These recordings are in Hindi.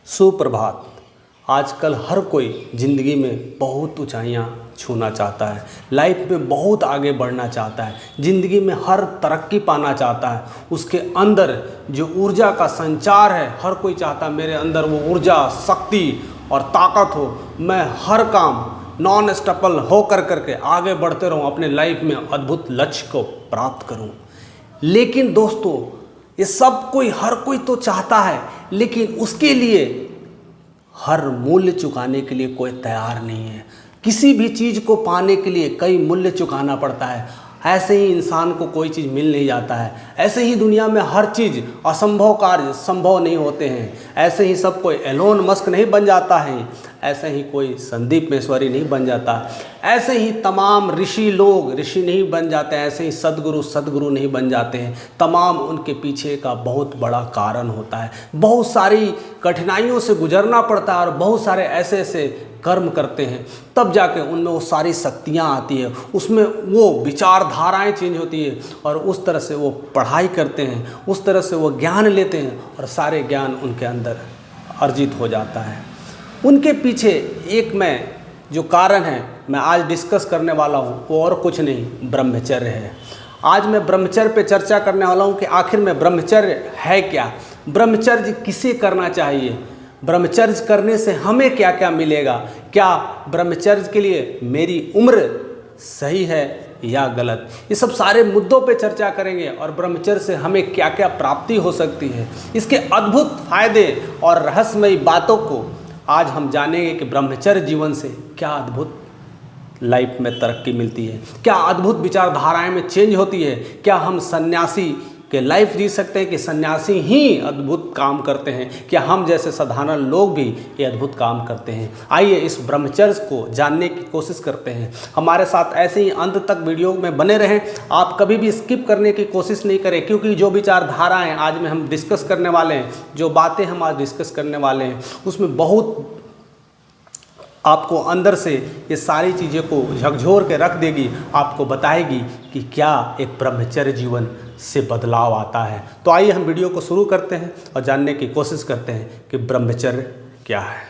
सुप्रभात। आजकल हर कोई ज़िंदगी में बहुत ऊंचाइयां छूना चाहता है, लाइफ में बहुत आगे बढ़ना चाहता है, ज़िंदगी में हर तरक्की पाना चाहता है। उसके अंदर जो ऊर्जा का संचार है, हर कोई चाहता है मेरे अंदर वो ऊर्जा, शक्ति और ताकत हो, मैं हर काम नॉन स्टॉपल हो करके आगे बढ़ते रहूं, अपने लाइफ में अद्भुत लक्ष्य को प्राप्त करूं। लेकिन दोस्तों, ये सब कोई हर कोई तो चाहता है, लेकिन उसके लिए हर मूल्य चुकाने के लिए कोई तैयार नहीं है। किसी भी चीज़ को पाने के लिए कई मूल्य चुकाना पड़ता है। ऐसे ही इंसान को कोई चीज़ मिल नहीं जाता है। ऐसे ही दुनिया में हर चीज़ असंभव कार्य संभव नहीं होते हैं। ऐसे ही सब कोई एलोन मस्क नहीं बन जाता है। ऐसे ही कोई संदीप महेश्वरी नहीं बन जाता। ऐसे ही तमाम ऋषि लोग ऋषि नहीं बन जाते। ऐसे ही सद्गुरु नहीं बन जाते हैं। तमाम उनके पीछे का बहुत बड़ा कारण होता है। बहुत सारी कठिनाइयों से गुजरना पड़ता है और बहुत सारे ऐसे कर्म करते हैं, तब जाके उनमें वो सारी शक्तियाँ आती है, उसमें वो विचारधाराएं चेंज होती है और उस तरह से वो पढ़ाई करते हैं, उस तरह से वो ज्ञान लेते हैं और सारे ज्ञान उनके अंदर अर्जित हो जाता है। उनके पीछे एक मैं जो कारण है मैं आज डिस्कस करने वाला हूँ, वो और कुछ नहीं, ब्रह्मचर्य है। आज मैं ब्रह्मचर्य पे चर्चा करने वाला हूँ कि आखिर में ब्रह्मचर्य है क्या, ब्रह्मचर्य किसे करना चाहिए, ब्रह्मचर्य करने से हमें क्या क्या मिलेगा, क्या ब्रह्मचर्य के लिए मेरी उम्र सही है या गलत, ये सब सारे मुद्दों पे चर्चा करेंगे और ब्रह्मचर्य से हमें क्या क्या प्राप्ति हो सकती है, इसके अद्भुत फायदे और रहस्यमयी बातों को आज हम जानेंगे कि ब्रह्मचर्य जीवन से क्या अद्भुत लाइफ में तरक्की मिलती है, क्या अद्भुत विचारधाराएं में चेंज होती है, क्या हम सन्यासी के लाइफ जी सकते हैं कि सन्यासी ही अद्भुत काम करते हैं, क्या हम जैसे साधारण लोग भी ये अद्भुत काम करते हैं। आइए इस ब्रह्मचर्य को जानने की कोशिश करते हैं। हमारे साथ ऐसे ही अंत तक वीडियो में बने रहें। आप कभी भी स्किप करने की कोशिश नहीं करें, क्योंकि जो विचारधाराएं आज में हम डिस्कस करने वाले हैं, जो बातें हम आज डिस्कस करने वाले हैं, उसमें बहुत आपको अंदर से ये सारी चीज़ें को झकझोर के रख देगी, आपको बताएगी कि क्या एक ब्रह्मचर्य जीवन से बदलाव आता है। तो आइए हम वीडियो को शुरू करते हैं और जानने की कोशिश करते हैं कि ब्रह्मचर्य क्या है।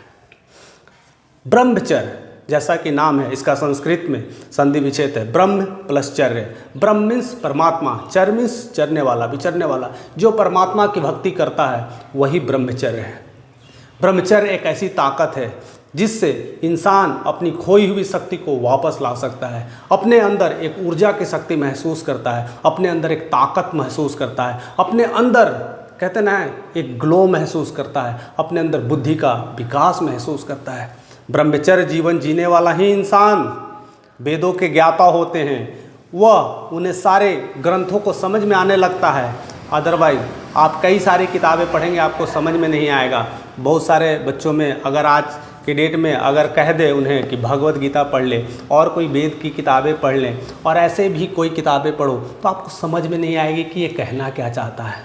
ब्रह्मचर्य जैसा कि नाम है, इसका संस्कृत में संधि विच्छेद है, ब्रह्म प्लस चर्य। ब्रह्म मीन्स परमात्मा, चर मीन्स चरने वाला, विचरने वाला। जो परमात्मा की भक्ति करता है वही ब्रह्मचर्य है। ब्रह्मचर्य एक ऐसी ताकत है जिससे इंसान अपनी खोई हुई शक्ति को वापस ला सकता है, अपने अंदर एक ऊर्जा की शक्ति महसूस करता है, अपने अंदर एक ताकत महसूस करता है, अपने अंदर कहते ना एक ग्लो महसूस करता है, अपने अंदर बुद्धि का विकास महसूस करता है। ब्रह्मचर्य जीवन जीने वाला ही इंसान वेदों के ज्ञाता होते हैं, वह उन्हें सारे ग्रंथों को समझ में आने लगता है। अदरवाइज आप कई सारी किताबें पढ़ेंगे, आपको समझ में नहीं आएगा। बहुत सारे बच्चों में अगर आज की डेट में अगर कह दे उन्हें कि भगवत गीता पढ़ ले और कोई वेद की किताबें पढ़ लें और ऐसे भी कोई किताबें पढ़ो, तो आपको समझ में नहीं आएगी कि ये कहना क्या चाहता है।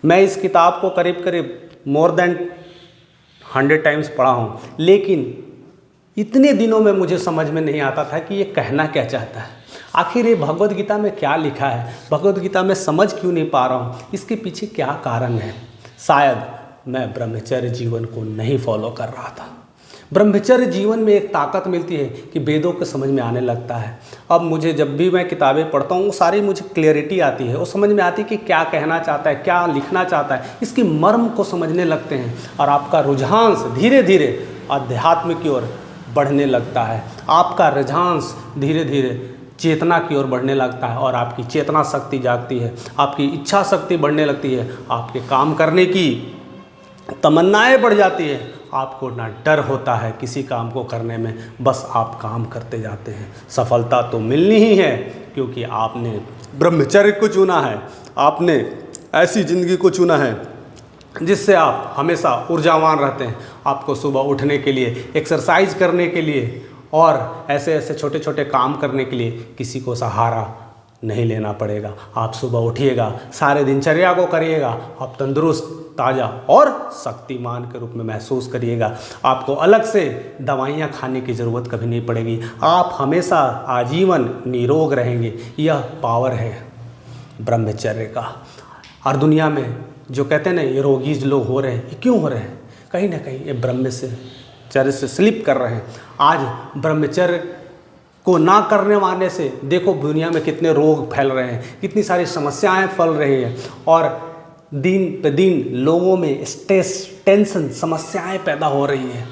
मैं इस किताब को करीब मोर देन 100 टाइम्स पढ़ा हूँ, लेकिन इतने दिनों में मुझे समझ में नहीं आता था कि ये कहना क्या चाहता है। आखिर ये भगवत गीता में क्या लिखा है, भगवत गीता में समझ क्यों नहीं पा रहा हूँ, इसके पीछे क्या कारण है। शायद मैं ब्रह्मचर्य जीवन को नहीं फॉलो कर रहा था। ब्रह्मचर्य जीवन में एक ताकत मिलती है कि वेदों को समझ में आने लगता है। अब मुझे जब भी मैं किताबें पढ़ता हूँ, वो सारी मुझे क्लैरिटी आती है, वो समझ में आती है कि क्या कहना चाहता है, क्या लिखना चाहता है, इसकी मर्म को समझने लगते हैं और आपका रुझान धीरे धीरे अध्यात्म की ओर बढ़ने लगता है। आपका रुझान धीरे धीरे चेतना की ओर बढ़ने लगता है और आपकी चेतना शक्ति जागती है, आपकी इच्छा शक्ति बढ़ने लगती है, आपके काम करने की तमन्नाएं बढ़ जाती है। आपको ना डर होता है किसी काम को करने में, बस आप काम करते जाते हैं। सफलता तो मिलनी ही है, क्योंकि आपने ब्रह्मचर्य को चुना है, आपने ऐसी ज़िंदगी को चुना है जिससे आप हमेशा ऊर्जावान रहते हैं। आपको सुबह उठने के लिए, एक्सरसाइज करने के लिए और ऐसे ऐसे छोटे छोटे काम करने के लिए किसी को सहारा नहीं लेना पड़ेगा। आप सुबह उठिएगा, सारे दिनचर्या को करिएगा, आप तंदुरुस्त, ताज़ा और शक्तिमान के रूप में महसूस करिएगा। आपको अलग से दवाइयाँ खाने की ज़रूरत कभी नहीं पड़ेगी। आप हमेशा आजीवन निरोग रहेंगे। यह पावर है ब्रह्मचर्य का। और दुनिया में जो कहते हैं ना ये रोगी लोग हो रहे हैं, ये क्यों हो रहे हैं? कहीं ना कहीं ये ब्रह्मचर्य से स्लिप कर रहे हैं। आज ब्रह्मचर्य को ना करने वाले से देखो दुनिया में कितने रोग फैल रहे हैं, कितनी सारी समस्याएं फैल रही हैं, और दिन पे दिन लोगों में स्ट्रेस, टेंशन, समस्याएं पैदा हो रही हैं।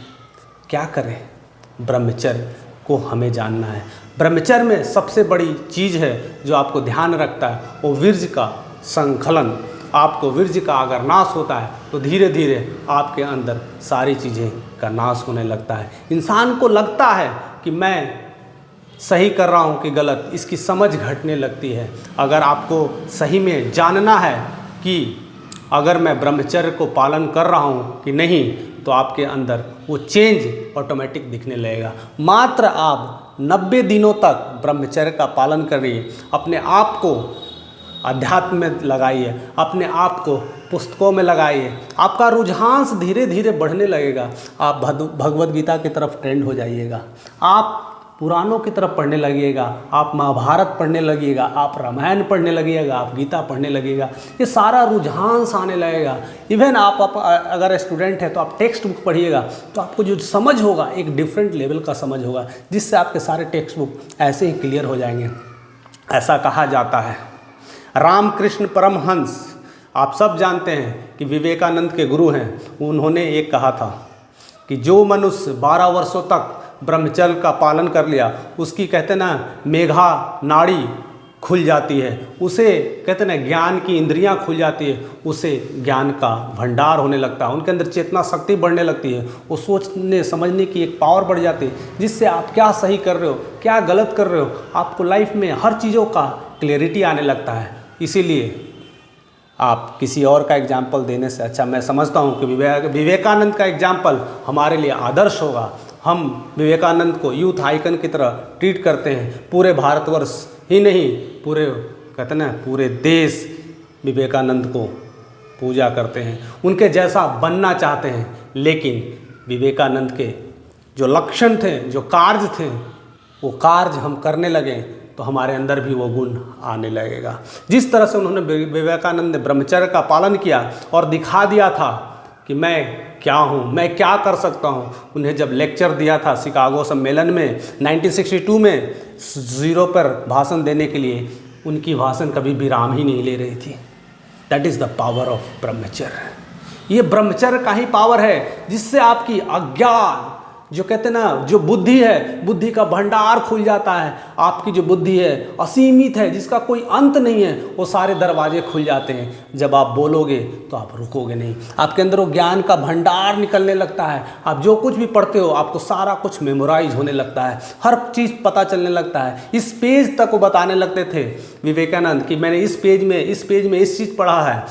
क्या करें? ब्रह्मचर्य को हमें जानना है। ब्रह्मचर्य में सबसे बड़ी चीज़ है जो आपको ध्यान रखता है वो वीर्य का संकलन। आपको वीर्य का अगर नाश होता है तो धीरे धीरे आपके अंदर सारी चीज़ें का नाश होने लगता है। इंसान को लगता है कि मैं सही कर रहा हूँ कि गलत, इसकी समझ घटने लगती है। अगर आपको सही में जानना है कि अगर मैं ब्रह्मचर्य को पालन कर रहा हूँ कि नहीं, तो आपके अंदर वो चेंज ऑटोमेटिक दिखने लगेगा। मात्र आप 90 दिनों तक ब्रह्मचर्य का पालन करिए, अपने आप को अध्यात्म में लगाइए, अपने आप को पुस्तकों में लगाइए, आपका रुझान धीरे धीरे बढ़ने लगेगा। आप भगवद गीता की तरफ ट्रेंड हो जाइएगा, आप पुराणों की तरफ पढ़ने लगिएगा, आप महाभारत पढ़ने लगिएगा, आप रामायण पढ़ने लगिएगा, आप गीता पढ़ने लगिएगा। ये सारा रुझान आने लगेगा। इवन आप अगर स्टूडेंट हैं तो आप टेक्स्ट बुक पढ़िएगा तो आपको जो समझ होगा एक डिफरेंट लेवल का समझ होगा, जिससे आपके सारे टेक्स्ट बुक ऐसे ही क्लियर हो जाएंगे। ऐसा कहा जाता है, रामकृष्ण परमहंस, आप सब जानते हैं कि विवेकानंद के गुरु हैं, उन्होंने एक कहा था कि जो मनुष्य 12 वर्षों तक ब्रह्मचर्य का पालन कर लिया, उसकी कहते ना मेघा नाड़ी खुल जाती है, उसे कहते ना ज्ञान की इंद्रियां खुल जाती है, उसे ज्ञान का भंडार होने लगता है, उनके अंदर चेतना शक्ति बढ़ने लगती है, वो सोचने समझने की एक पावर बढ़ जाती है, जिससे आप क्या सही कर रहे हो, क्या गलत कर रहे हो, आपको लाइफ में हर चीज़ों का क्लैरिटी आने लगता है। इसीलिए आप किसी और का एग्जाम्पल देने से अच्छा मैं समझता हूँ कि विवेकानंद का एग्जाम्पल हमारे लिए आदर्श होगा। हम विवेकानंद को यूथ आइकन की तरह ट्रीट करते हैं। पूरे भारतवर्ष ही नहीं, पूरे कहते ना पूरे देश विवेकानंद को पूजा करते हैं, उनके जैसा बनना चाहते हैं। लेकिन विवेकानंद के जो लक्षण थे, जो कार्य थे, वो कार्य हम करने लगे तो हमारे अंदर भी वो गुण आने लगेगा। जिस तरह से उन्होंने विवेकानंद ने ब्रह्मचर्य का पालन किया और दिखा दिया था कि मैं क्या हूँ, मैं क्या कर सकता हूँ। उन्हें जब लेक्चर दिया था शिकागो सम्मेलन में 1962 में 0 पर भाषण देने के लिए, उनकी भाषण कभी विराम ही नहीं ले रही थी। That is the power of ब्रह्मचर्य। ये ब्रह्मचर्य का ही पावर है जिससे आपकी अज्ञान, जो कहते हैं ना, जो बुद्धि है, बुद्धि का भंडार खुल जाता है। आपकी जो बुद्धि है असीमित है, जिसका कोई अंत नहीं है, वो सारे दरवाजे खुल जाते हैं। जब आप बोलोगे तो आप रुकोगे नहीं, आपके अंदर वो ज्ञान का भंडार निकलने लगता है। आप जो कुछ भी पढ़ते हो आपको सारा कुछ मेमोराइज होने लगता है, हर चीज़ पता चलने लगता है। इस पेज तक वो बताने लगते थे विवेकानंद कि मैंने इस पेज में इस चीज़ पढ़ा है।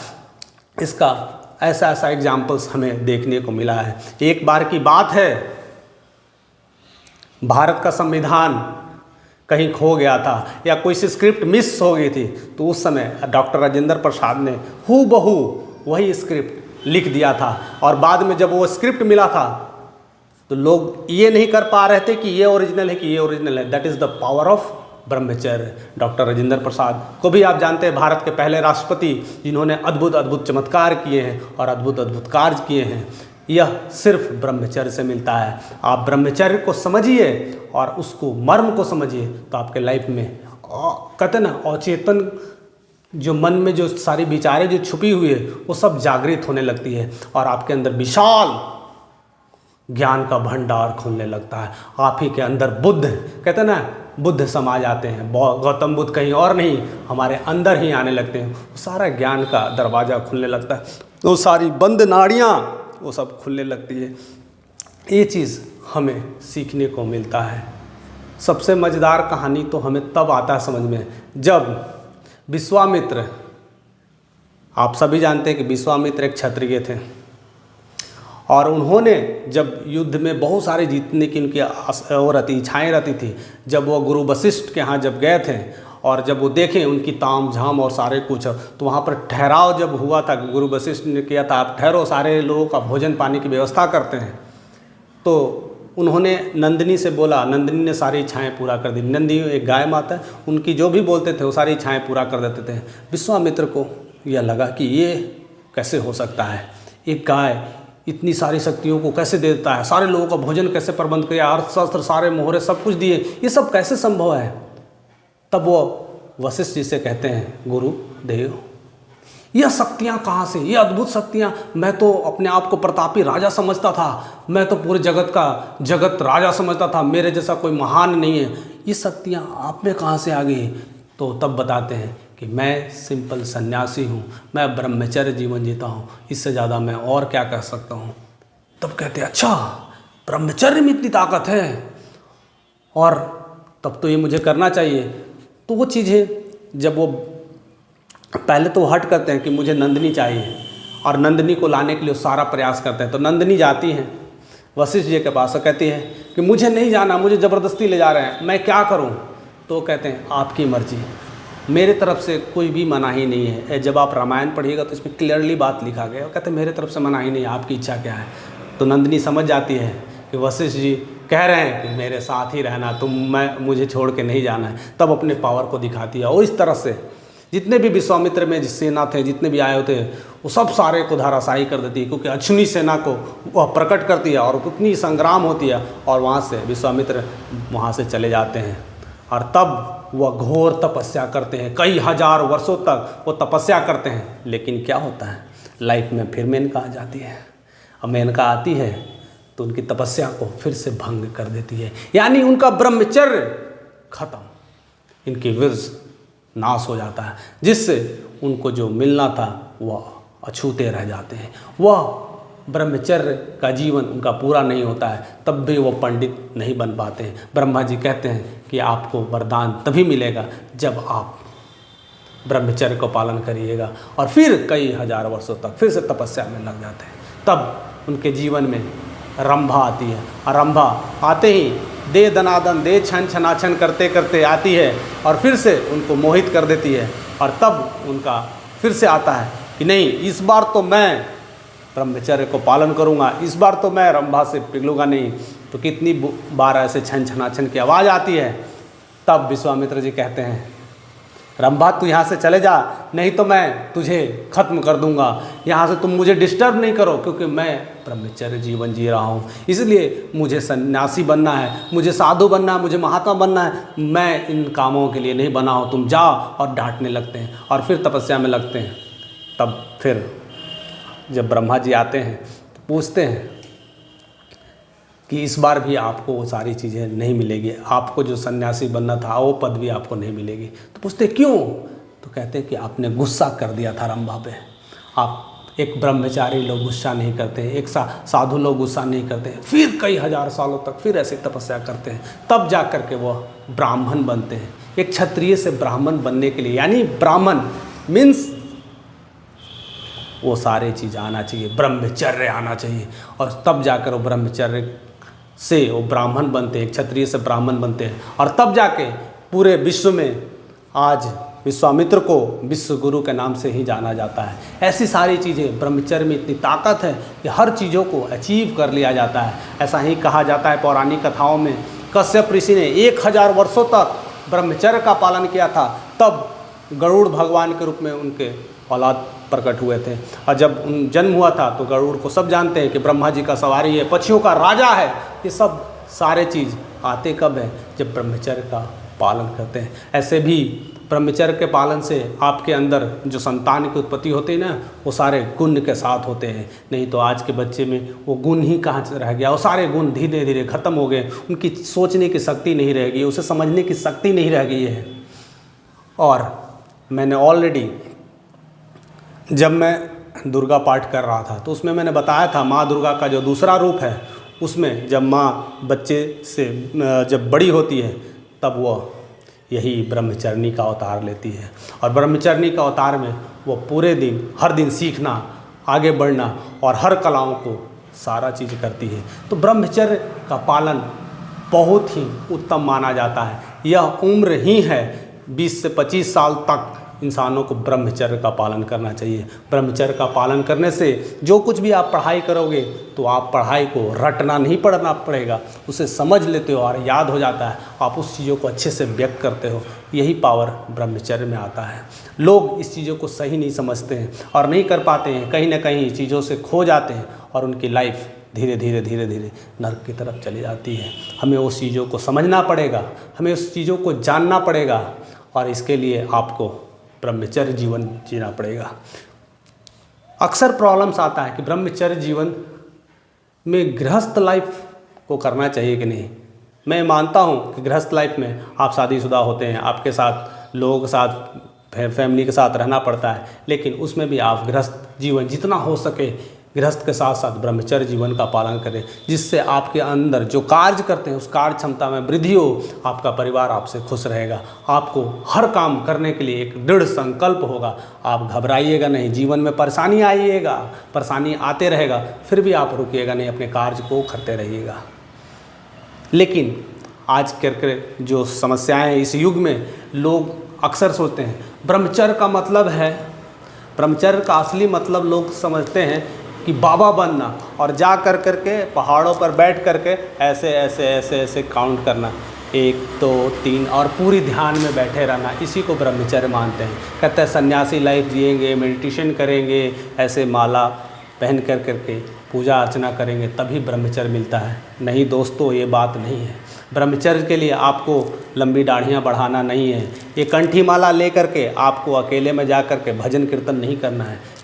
इसका ऐसा ऐसा एग्जाम्पल्स हमें देखने को मिला है। एक बार की बात है, भारत का संविधान कहीं खो गया था या कोई सी स्क्रिप्ट मिस हो गई थी, तो उस समय डॉक्टर राजेंद्र प्रसाद ने हूबहू वही स्क्रिप्ट लिख दिया था। और बाद में जब वो स्क्रिप्ट मिला था तो लोग ये नहीं कर पा रहे थे कि ये ओरिजिनल है कि ये ओरिजिनल है। That is the power of ब्रह्मचर्य। डॉक्टर राजेंद्र प्रसाद को भी आप जानते हैं, भारत के पहले राष्ट्रपति, जिन्होंने अद्भुत अद्भुत चमत्कार किए हैं और अद्भुत अद्भुत कार्य किए हैं। यह सिर्फ ब्रह्मचर्य से मिलता है। आप ब्रह्मचर्य को समझिए और उसको मर्म को समझिए तो आपके लाइफ में कहते ना अचेतन जो मन में जो सारी विचारें जो छुपी हुई है वो सब जागृत होने लगती है और आपके अंदर विशाल ज्ञान का भंडार खुलने लगता है। आप ही के अंदर बुद्ध, कहते ना बुद्ध समा जाते हैं। गौतम बुद्ध कहीं और नहीं, हमारे अंदर ही आने लगते हैं। वो सारा ज्ञान का दरवाज़ा खुलने लगता है, वो सारी बंद नाड़ियाँ वो सब खुलने लगती है। ये चीज़ हमें सीखने को मिलता है। सबसे मज़ेदार कहानी तो हमें तब आता है समझ में जब विश्वामित्र, आप सभी जानते हैं कि विश्वामित्र एक क्षत्रिय थे और उन्होंने जब युद्ध में बहुत सारे जीतने की उनकी वो रहती इच्छाएँ रहती थी, जब वो गुरु वशिष्ठ के यहाँ जब गए थे और जब वो देखें उनकी ताम झाम और सारे कुछ, तो वहाँ पर ठहराव जब हुआ था, गुरु वशिष्ठ ने किया था आप ठहरो, सारे लोगों का भोजन पानी की व्यवस्था करते हैं। तो उन्होंने नंदिनी से बोला, नंदिनी ने सारी इच्छाएं पूरा कर दी। नंदिनी एक गाय माता है, उनकी जो भी बोलते थे वो सारी इच्छाएं पूरा कर देते थे। विश्वामित्र को यह लगा कि ये कैसे हो सकता है, एक गाय इतनी सारी शक्तियों को कैसे दे देता है, सारे लोगों का भोजन कैसे प्रबंध किया, अर्थ शस्त्र सारे मोहरे सब कुछ दिए, ये सब कैसे संभव है। तब वो वशिष्ठ जी से कहते हैं, गुरुदेव यह शक्तियाँ कहाँ से, ये अद्भुत शक्तियाँ, मैं तो अपने आप को प्रतापी राजा समझता था, मैं तो पूरे जगत राजा समझता था, मेरे जैसा कोई महान नहीं है, ये शक्तियाँ आप में कहाँ से आ गई। तो तब बताते हैं कि मैं सिंपल सन्यासी हूँ, मैं ब्रह्मचर्य जीवन जीता हूँ, इससे ज़्यादा मैं और क्या कर सकता हूँ। तब कहते हैं अच्छा ब्रह्मचर्य में इतनी ताकत है, और तब तो ये मुझे करना चाहिए। तो वो चीज़ें जब वो पहले तो हट करते हैं कि मुझे नंदिनी चाहिए, और नंदिनी को लाने के लिए सारा प्रयास करते हैं। तो नंदिनी जाती हैं वशिष्ठ जी के पास और कहती है कि मुझे नहीं जाना, मुझे ज़बरदस्ती ले जा रहे हैं, मैं क्या करूं। तो कहते हैं आपकी मर्जी, मेरे तरफ से कोई भी मनाही नहीं है। जब आप रामायण पढ़िएगा तो इसमें क्लियरली बात लिखा गया है, कहते हैं मेरे तरफ से मनाही नहीं है, आपकी इच्छा क्या है। तो नंदिनी समझ जाती है कि वशिष्ठ जी कह रहे हैं कि मेरे साथ ही रहना, मुझे छोड़ के नहीं जाना है। तब अपने पावर को दिखाती है, और इस तरह से जितने भी विश्वामित्र में सेना थे, जितने भी आए होते वो सब सारे को धाराशाही कर देती है, क्योंकि अक्षुणी सेना को वह प्रकट करती है और कितनी संग्राम होती है। और वहाँ से विश्वामित्र वहाँ से चले जाते हैं, और तब वह घोर तपस्या करते हैं, कई हजार वर्षों तक वो तपस्या करते हैं। लेकिन क्या होता है, लाइफ में फिर मेनका आ जाती है। अब मेनका आती है तो उनकी तपस्या को फिर से भंग कर देती है, यानी उनका ब्रह्मचर्य खत्म, इनकी वीर्य नाश हो जाता है, जिससे उनको जो मिलना था वह अछूते रह जाते हैं। वह ब्रह्मचर्य का जीवन उनका पूरा नहीं होता है, तब भी वो पंडित नहीं बन पाते हैं। ब्रह्मा जी कहते हैं कि आपको वरदान तभी मिलेगा जब आप ब्रह्मचर्य को पालन करिएगा, और फिर कई हजार वर्षों तक फिर से तपस्या में लग जाते हैं। तब उनके जीवन में रंभा आती है, और रंभा आते ही दे दनादन दे छन छनाछन करते करते आती है, और फिर से उनको मोहित कर देती है। और तब उनका फिर से आता है कि नहीं, इस बार तो मैं ब्रह्मचर्य को पालन करूँगा, इस बार तो मैं रंभा से पिघलूँगा नहीं। तो कितनी बार ऐसे छन छनाछन की आवाज़ आती है। तब विश्वामित्र जी कहते हैं, रंभा तू यहाँ से चले जा, नहीं तो मैं तुझे खत्म कर दूंगा, यहाँ से तुम मुझे डिस्टर्ब नहीं करो, क्योंकि मैं ब्रह्मचर्य जीवन जी रहा हूँ, इसलिए मुझे सन्यासी बनना है, मुझे साधु बनना है, मुझे महात्मा बनना है, मैं इन कामों के लिए नहीं बना हूँ, तुम जाओ। और डांटने लगते हैं और फिर तपस्या में लगते हैं। तब फिर जब ब्रह्मा जी आते हैं तो पूछते हैं कि इस बार भी आपको वो सारी चीज़ें नहीं मिलेगी, आपको जो सन्यासी बनना था वो पद भी आपको नहीं मिलेगी। तो पूछते क्यों, तो कहते हैं कि आपने गुस्सा कर दिया था रंभा पे। आप एक ब्रह्मचारी लोग गुस्सा नहीं करते हैं, एक साधु लोग गुस्सा नहीं करते हैं, फिर कई हजार सालों तक फिर ऐसे तपस्या करते हैं, तब जा कर के वह ब्राह्मण बनते हैं। एक क्षत्रिय से ब्राह्मण बनने के लिए, यानी ब्राह्मण मीन्स वो सारे चीज़ आना चाहिए, ब्रह्मचर्य आना चाहिए, और तब जाकर वो ब्रह्मचर्य से वो ब्राह्मण बनते हैं, क्षत्रिय से ब्राह्मण बनते हैं। और तब जाके पूरे विश्व में आज विश्वामित्र को विश्व गुरु के नाम से ही जाना जाता है। ऐसी सारी चीज़ें, ब्रह्मचर्य में इतनी ताकत है कि हर चीज़ों को अचीव कर लिया जाता है। ऐसा ही कहा जाता है पौराणिक कथाओं में, कश्यप ऋषि ने 1000 वर्षों तक ब्रह्मचर्य का पालन किया था, तब गरुड़ भगवान के रूप में उनके औलाद प्रकट हुए थे। और जब जन्म हुआ था तो गरुड़ को सब जानते हैं कि ब्रह्मा जी का सवारी है, पक्षियों का राजा है। ये सब सारे चीज़ आते कब है, जब ब्रह्मचर्य का पालन करते हैं। ऐसे भी ब्रह्मचर्य के पालन से आपके अंदर जो संतान की उत्पत्ति होती है ना, वो सारे गुण के साथ होते हैं। नहीं तो आज के बच्चे में वो गुण ही कहाँ से रह गया, वो सारे गुण धीरे धीरे ख़त्म हो गए, उनकी सोचने की शक्ति नहीं रह गई, उसे समझने की शक्ति नहीं रह गई है। और मैंने ऑलरेडी जब मैं दुर्गा पाठ कर रहा था तो उसमें मैंने बताया था माँ दुर्गा का जो दूसरा रूप है, उसमें जब माँ बच्चे से जब बड़ी होती है तब वह यही ब्रह्मचर्नी का अवतार लेती है। और ब्रह्मचर्नी का अवतार में वो पूरे दिन हर दिन सीखना, आगे बढ़ना और हर कलाओं को सारा चीज़ करती है। तो ब्रह्मचर्य का पालन बहुत ही उत्तम माना जाता है। यह उम्र ही है 20 से 25 साल तक इंसानों को ब्रह्मचर्य का पालन करना चाहिए। ब्रह्मचर्य का पालन करने से जो कुछ भी आप पढ़ाई करोगे तो आप पढ़ाई को रटना नहीं पढ़ना पड़ेगा, उसे समझ लेते हो और याद हो जाता है, आप उस चीज़ों को अच्छे से व्यक्त करते हो। यही पावर ब्रह्मचर्य में आता है। लोग इस चीज़ों को सही नहीं समझते हैं और नहीं कर पाते हैं, कहीं ना कहीं चीज़ों से खो जाते हैं और उनकी लाइफ धीरे धीरे नर्क की तरफ चली जाती है। हमें उस चीज़ों को समझना पड़ेगा, हमें उस चीज़ों को जानना पड़ेगा और इसके लिए आपको ब्रह्मचर्य जीवन जीना पड़ेगा। अक्सर प्रॉब्लम्स आता है कि ब्रह्मचर्य जीवन में गृहस्थ लाइफ को करना चाहिए कि नहीं। मैं मानता हूँ कि गृहस्थ लाइफ में आप शादीशुदा होते हैं, आपके साथ लोगों के साथ फैमिली के साथ रहना पड़ता है, लेकिन उसमें भी आप गृहस्थ जीवन जितना हो सके गृहस्थ के साथ साथ ब्रह्मचर्य जीवन का पालन करें, जिससे आपके अंदर जो कार्य करते हैं उस कार्य क्षमता में वृद्धि हो, आपका परिवार आपसे खुश रहेगा, आपको हर काम करने के लिए एक दृढ़ संकल्प होगा, आप घबराइएगा नहीं। जीवन में परेशानी आइएगा, परेशानी आते रहेगा, फिर भी आप रुकिएगा नहीं, अपने कार्य को करते रहिएगा। लेकिन आज के जो समस्याएं इस युग में लोग अक्सर सोचते हैं ब्रह्मचर्य का मतलब है, ब्रह्मचर्य का असली मतलब लोग समझते हैं कि बाबा बनना और जा कर के पहाड़ों पर बैठ करके ऐसे ऐसे ऐसे ऐसे काउंट करना, 1 2 3 और पूरी ध्यान में बैठे रहना, इसी को ब्रह्मचर्य मानते हैं। कहते हैं सन्यासी लाइफ जिएंगे, मेडिटेशन करेंगे, ऐसे माला पहन कर के पूजा अर्चना करेंगे तभी ब्रह्मचर्य मिलता है। नहीं दोस्तों, ये बात नहीं है। ब्रह्मचर्य के लिए आपको लंबी दाढ़ियाँ बढ़ाना नहीं है, ये कंठी माला ले करके आपको अकेले में जा कर के भजन कीर्तन नहीं करना है।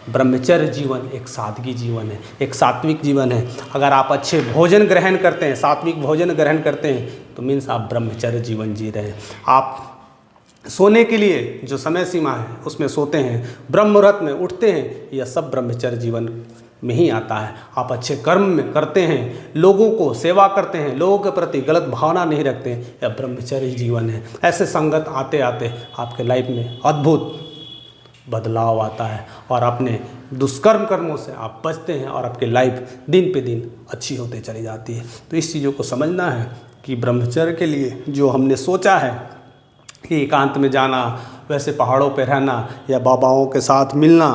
ब्रह्मचर्य जीवन एक सादगी जीवन है, एक सात्विक जीवन है। अगर आप अच्छे भोजन ग्रहण करते हैं, सात्विक भोजन ग्रहण करते हैं तो मीन्स आप ब्रह्मचर्य जीवन जी रहे हैं। आप सोने के लिए जो समय सीमा है उसमें सोते हैं, ब्रह्म मुहूर्त में उठते हैं, यह सब ब्रह्मचर्य जीवन में ही आता है। आप अच्छे कर्म में करते हैं, लोगों को सेवा करते हैं, लोगों के प्रति गलत भावना नहीं रखते हैं, यह ब्रह्मचर्य जीवन है। ऐसे संगत आते आते आपके लाइफ में अद्भुत बदलाव आता है और अपने दुष्कर्म कर्मों से आप बचते हैं और आपकी लाइफ दिन पे दिन अच्छी होते चली जाती है। तो इस चीज़ों को समझना है कि ब्रह्मचर्य के लिए जो हमने सोचा है कि एकांत में जाना, वैसे पहाड़ों पे रहना या बाबाओं के साथ मिलना,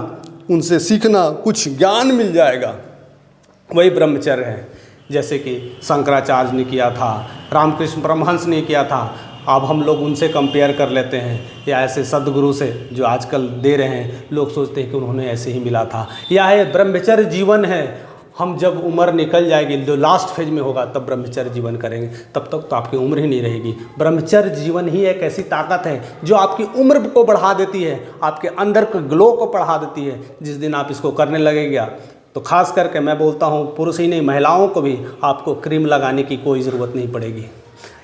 उनसे सीखना, कुछ ज्ञान मिल जाएगा, वही ब्रह्मचर्य है। जैसे कि शंकराचार्य ने किया था, रामकृष्ण परमहंस ने किया था। अब हम लोग उनसे कंपेयर कर लेते हैं या ऐसे सद्गुरु से जो आजकल दे रहे हैं, लोग सोचते हैं कि उन्होंने ऐसे ही मिला था। या ये ब्रह्मचर्य जीवन है, हम जब उम्र निकल जाएगी, जो लास्ट फेज में होगा तब ब्रह्मचर्य जीवन करेंगे, तब तक तो आपकी उम्र ही नहीं रहेगी। ब्रह्मचर्य जीवन ही एक ऐसी ताकत है जो आपकी उम्र को बढ़ा देती है, आपके अंदर के ग्लो को बढ़ा देती है। जिस दिन आप इसको करने लगेगा तो खास करके मैं बोलता हूँ पुरुष ही नहीं, महिलाओं को भी आपको क्रीम लगाने की कोई ज़रूरत नहीं पड़ेगी।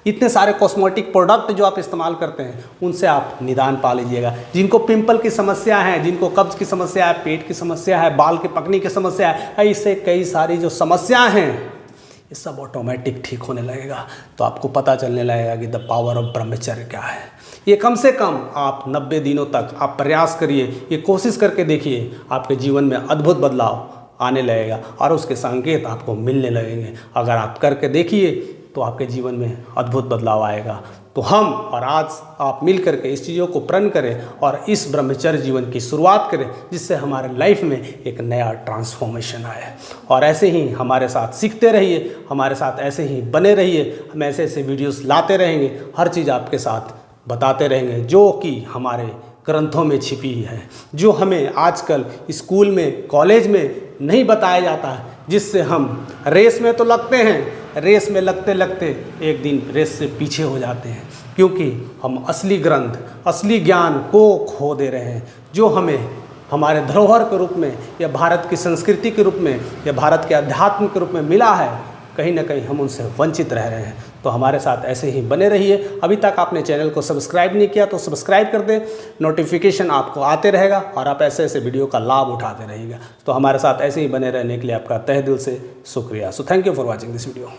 इतने सारे कॉस्मेटिक प्रोडक्ट जो आप इस्तेमाल करते हैं उनसे आप निदान पा लीजिएगा। जिनको पिंपल की समस्या है, जिनको कब्ज़ की समस्या है, पेट की समस्या है, बाल के पकने की समस्या है, ऐसे कई सारी जो समस्याएं हैं ये सब ऑटोमेटिक ठीक होने लगेगा। तो आपको पता चलने लगेगा कि द पावर ऑफ ब्रह्मचर्य क्या है। ये कम से कम आप 90 दिनों तक आप प्रयास करिए, ये कोशिश करके देखिए, आपके जीवन में अद्भुत बदलाव आने लगेगा और उसके संकेत आपको मिलने लगेंगे। अगर आप करके देखिए तो आपके जीवन में अद्भुत बदलाव आएगा। तो हम और आज आप मिल करके इस चीज़ों को प्रण करें और इस ब्रह्मचर्य जीवन की शुरुआत करें, जिससे हमारे लाइफ में एक नया ट्रांसफॉर्मेशन आए। और ऐसे ही हमारे साथ सीखते रहिए, हमारे साथ ऐसे ही बने रहिए। हम ऐसे ऐसे वीडियोस लाते रहेंगे, हर चीज़ आपके साथ बताते रहेंगे जो कि हमारे ग्रंथों में छिपी है, जो हमें आजकल स्कूल में, कॉलेज में नहीं बताया जाता है, जिससे हम रेस में तो लगते हैं, रेस में लगते लगते एक दिन रेस से पीछे हो जाते हैं, क्योंकि हम असली ग्रंथ, असली ज्ञान को खो दे रहे हैं, जो हमें हमारे धरोहर के रूप में या भारत की संस्कृति के रूप में या भारत के अध्यात्म के रूप में मिला है। कहीं ना कहीं हम उनसे वंचित रह रहे हैं। तो हमारे साथ ऐसे ही बने रहिए। अभी तक आपने चैनल को सब्सक्राइब नहीं किया तो सब्सक्राइब कर दें, नोटिफिकेशन आपको आते रहेगा और आप ऐसे ऐसे वीडियो का लाभ उठाते रहिएगा। तो हमारे साथ ऐसे ही बने रहने के लिए आपका तहे दिल से शुक्रिया। So thank you for watching this video.